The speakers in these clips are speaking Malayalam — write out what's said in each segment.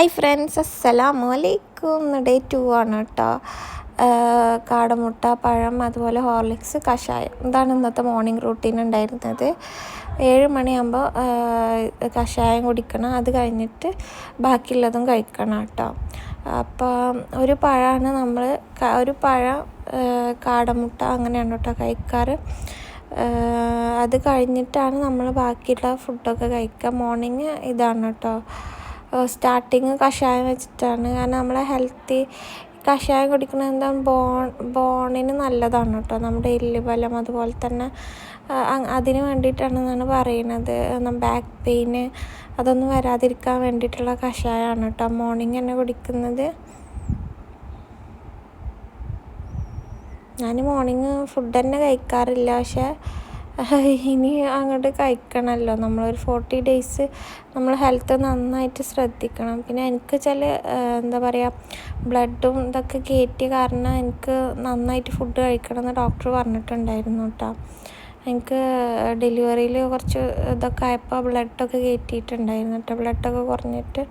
ഹായ് ഫ്രണ്ട്സ്, അസ്സലാമു അലൈക്കും. ഡേ 2 ആണ് കേട്ടോ. കാടമുട്ട, പഴം, അതുപോലെ ഹോർലിക്സ്, കഷായം. ഇതാണ് ഇന്നത്തെ മോർണിംഗ് റൂട്ടീൻ ഉണ്ടായിരുന്നത്. 7 മണിയാകുമ്പോൾ കഷായം കുടിക്കണം. അത് കഴിഞ്ഞിട്ട് ബാക്കിയുള്ളതും കഴിക്കണം കേട്ടോ. അപ്പോൾ ഒരു പഴമാണ് ഒരു പഴം, കാടമുട്ട അങ്ങനെയാണ് കേട്ടോ കഴിക്കാറ്. അത് കഴിഞ്ഞിട്ടാണ് നമ്മൾ ബാക്കിയുള്ള ഫുഡൊക്കെ കഴിക്കുക. മോർണിംഗ് ഇതാണ് കേട്ടോ. സ്റ്റാർട്ടിങ് കഷായം വെച്ചിട്ടാണ്. കാരണം നമ്മളെ ഹെൽത്തി കഷായം കുടിക്കുന്നത് എന്താ ബോണിന് നല്ലതാണ് കേട്ടോ. നമ്മുടെ എല്ലുബലം അതുപോലെ തന്നെ അതിന് വേണ്ടിയിട്ടാണെന്നാണ് പറയുന്നത്. ബാക്ക് പെയിന് അതൊന്നും വരാതിരിക്കാൻ വേണ്ടിയിട്ടുള്ള കഷായമാണ് കേട്ടോ മോർണിംഗ് തന്നെ കുടിക്കുന്നത്. ഞാൻ മോർണിംഗ് ഫുഡ് തന്നെ കഴിക്കാറില്ല, പക്ഷേ ഇനി അങ്ങോട്ട് കഴിക്കണമല്ലോ. നമ്മളൊരു 40 days നമ്മൾ ഹെൽത്ത് നന്നായിട്ട് ശ്രദ്ധിക്കണം. പിന്നെ എനിക്ക് എന്താ പറയുക, ബ്ലഡും ഇതൊക്കെ കയറ്റിയ കാരണം എനിക്ക് നന്നായിട്ട് ഫുഡ് കഴിക്കണമെന്ന് ഡോക്ടർ പറഞ്ഞിട്ടുണ്ടായിരുന്നു കേട്ടോ. എനിക്ക് ഡെലിവറിയിൽ കുറച്ച് ഇതൊക്കെ ആയപ്പോൾ ബ്ലഡൊക്കെ കയറ്റിയിട്ടുണ്ടായിരുന്നു കേട്ടോ. ബ്ലഡൊക്കെ കുറഞ്ഞിട്ട്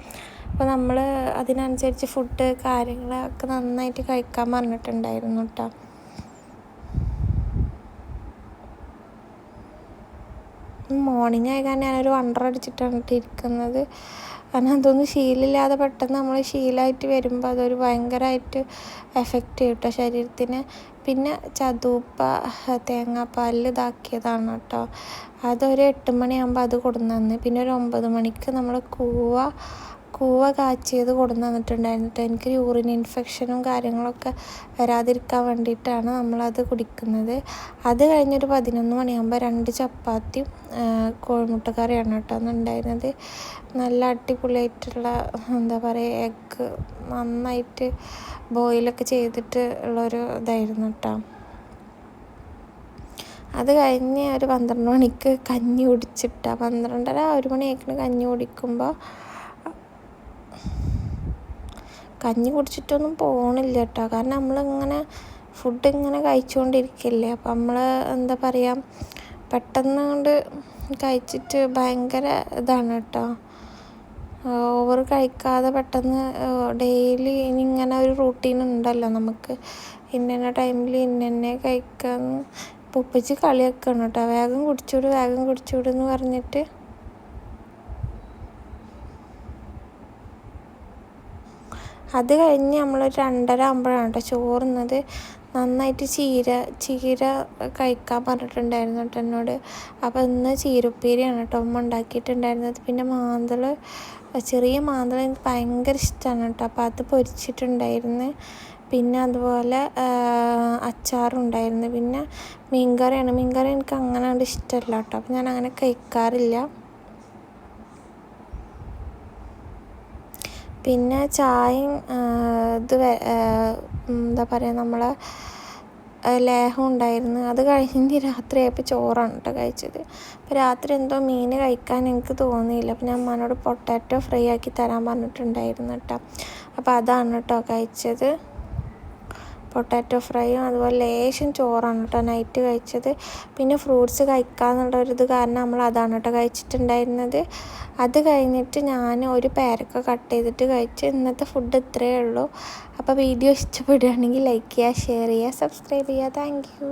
അപ്പോൾ നമ്മൾ അതിനനുസരിച്ച് ഫുഡ് കാര്യങ്ങളൊക്കെ നന്നായിട്ട് കഴിക്കാൻ പറഞ്ഞിട്ടുണ്ടായിരുന്നു കേട്ടോ. മോർണിംഗ് ആയി കാരണം ഞാനൊരു വണ്ടർ അടിച്ചിട്ടാണ് ഇരിക്കുന്നത്. കാരണം അതൊന്നും ശീലമില്ലാതെ പെട്ടെന്ന് നമ്മൾ ശീലമായിട്ട് വരുമ്പോൾ അതൊരു ഭയങ്കരമായിട്ട് എഫക്റ്റ് ചെയ്യും കേട്ടോ ശരീരത്തിന്. പിന്നെ ചതൂപ്പ തേങ്ങാപ്പാലിൽ ഇതാക്കിയതാണ് കേട്ടോ. അതൊരു 8 മണിയാകുമ്പോൾ അത് കൊടുന്നു. പിന്നെ ഒരു 9 മണിക്ക് നമ്മൾ കൂവ കാച്ചിയത് കൊടുന്നു തന്നിട്ടുണ്ടായിരുന്നു കേട്ടോ. എനിക്ക് യൂറിൻ ഇൻഫെക്ഷനും കാര്യങ്ങളൊക്കെ വരാതിരിക്കാൻ വേണ്ടിയിട്ടാണ് നമ്മളത് കുടിക്കുന്നത്. അത് കഴിഞ്ഞൊരു 11 മണിയാകുമ്പോൾ 2 ചപ്പാത്തിയും കോഴിമുട്ടക്കറിയാണ് കേട്ടോ അന്നുണ്ടായിരുന്നത്. നല്ല അടിപൊളിയായിട്ടുള്ള എന്താ പറയുക, എഗ്ഗ് നന്നായിട്ട് ബോയിലൊക്കെ ചെയ്തിട്ട് ഉള്ളൊരു ഇതായിരുന്നു കേട്ടോ. അത് കഴിഞ്ഞ് ഒരു 12 മണിക്ക് കഞ്ഞി കുടിച്ചിട്ടാ. 12:30 1 മണിയായിരിക്കണം കഞ്ഞി കുടിക്കുമ്പോൾ. കഞ്ഞി കുടിച്ചിട്ടൊന്നും പോകണില്ല കേട്ടോ. കാരണം നമ്മളിങ്ങനെ ഫുഡ് ഇങ്ങനെ കഴിച്ചുകൊണ്ടിരിക്കില്ലേ. അപ്പം നമ്മൾ എന്താ പറയുക, പെട്ടെന്ന് കൊണ്ട് കഴിച്ചിട്ട് ഭയങ്കര ഇതാണ് കേട്ടോ. ഓവർ കഴിക്കാതെ പെട്ടെന്ന് ഡെയിലി ഇങ്ങനെ ഒരു റൂട്ടീൻ ഉണ്ടല്ലോ നമുക്ക്, ഇന്ന ടൈമിൽ ഇന്നെ കഴിക്കാമെന്ന്. ഇപ്പോൾ ഉപ്പച്ചി കളിയാക്കണം കേട്ടോ, വേഗം കുടിച്ചൂടെന്ന് പറഞ്ഞിട്ട്. അത് കഴിഞ്ഞ് നമ്മളൊരു 2:30 ആകുമ്പോഴാണ് കേട്ടോ ചോറുന്നത്. നന്നായിട്ട് ചീര കഴിക്കാൻ പറഞ്ഞിട്ടുണ്ടായിരുന്നു കേട്ടോ എന്നോട്. അപ്പോൾ ഇന്ന് ചീരുപ്പേരിയാണ് കേട്ടോ ഉമ്മ ഉണ്ടാക്കിയിട്ടുണ്ടായിരുന്നത്. പിന്നെ ചെറിയ മാന്തൾ എനിക്ക് ഭയങ്കര ഇഷ്ടമാണ് കേട്ടോ. അപ്പോൾ അത് പൊരിച്ചിട്ടുണ്ടായിരുന്നു. പിന്നെ അതുപോലെ അച്ചാറുണ്ടായിരുന്നു. പിന്നെ മീൻകറി എനിക്ക് അങ്ങനെ ഇഷ്ടമല്ല കേട്ടോ. അപ്പോൾ ഞാൻ അങ്ങനെ കഴിക്കാറില്ല. പിന്നെ ചായയും എന്താ പറയുക, നമ്മളെ ലേഹം ഉണ്ടായിരുന്നു. അത് കഴിഞ്ഞ് രാത്രിയായപ്പോൾ ചോറാണ് കേട്ടോ കഴിച്ചത്. അപ്പോൾ രാത്രി എന്തോ മീൻ കഴിക്കാൻ എനിക്ക് തോന്നിയില്ല. അപ്പോൾ ഞാൻ അമ്മനോട് പൊട്ടാറ്റോ ഫ്രൈ ആക്കി തരാൻ പറഞ്ഞിട്ടുണ്ടായിരുന്നു കേട്ടോ. അപ്പോൾ അതാണ് കേട്ടോ കഴിച്ചത്. പൊട്ടാറ്റോ ഫ്രൈയും അതുപോലെ ലേശം ചോറാണ് കേട്ടോ നൈറ്റ് കഴിച്ചത്. പിന്നെ ഫ്രൂട്ട്സ് കഴിക്കാമെന്നുള്ളൊരിത് കാരണം നമ്മൾ അതാണ് കേട്ടോ കഴിച്ചിട്ടുണ്ടായിരുന്നത്. അത് കഴിഞ്ഞിട്ട് ഞാൻ ഒരു പേരക്ക കട്ട് ചെയ്തിട്ട് കഴിച്ച്. ഇന്നത്തെ ഫുഡ് ഇത്രയേ ഉള്ളൂ. അപ്പോൾ വീഡിയോ ഇഷ്ടപ്പെടുകയാണെങ്കിൽ ലൈക്ക് ചെയ്യുക, ഷെയർ ചെയ്യുക, സബ്സ്ക്രൈബ് ചെയ്യുക. Thank you.